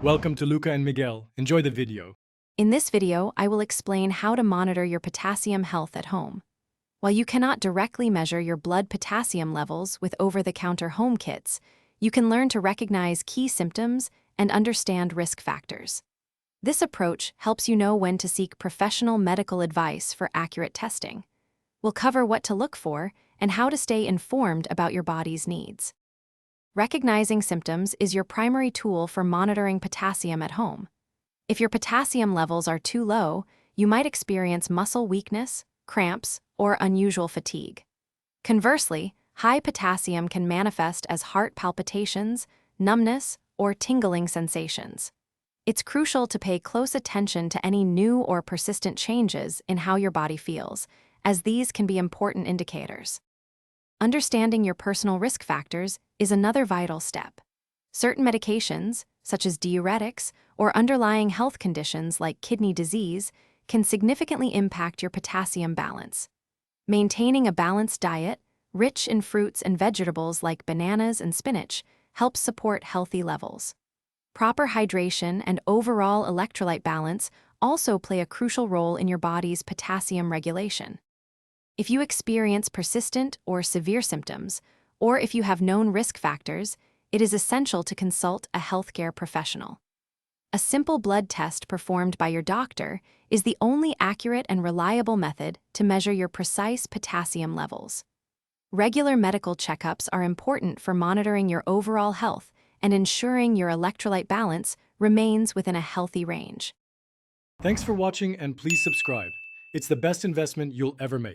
Welcome to Luca and Miguel. Enjoy the video. In this video, I will explain how to monitor your potassium health at home. While you cannot directly measure your blood potassium levels with over-the-counter home kits, you can learn to recognize key symptoms and understand risk factors. This approach helps you know when to seek professional medical advice for accurate testing. We'll cover what to look for and how to stay informed about your body's needs. Recognizing symptoms is your primary tool for monitoring potassium at home. If your potassium levels are too low, you might experience muscle weakness, cramps, or unusual fatigue. Conversely, high potassium can manifest as heart palpitations, numbness, or tingling sensations. It's crucial to pay close attention to any new or persistent changes in how your body feels, as these can be important indicators. Understanding your personal risk factors is another vital step. Certain medications, such as diuretics, or underlying health conditions like kidney disease, can significantly impact your potassium balance. Maintaining a balanced diet, rich in fruits and vegetables like bananas and spinach, helps support healthy levels. Proper hydration and overall electrolyte balance also play a crucial role in your body's potassium regulation. If you experience persistent or severe symptoms, or if you have known risk factors, it is essential to consult a healthcare professional. A simple blood test performed by your doctor is the only accurate and reliable method to measure your precise potassium levels. Regular medical checkups are important for monitoring your overall health and ensuring your electrolyte balance remains within a healthy range. Thanks for watching and please subscribe. It's the best investment you'll ever make.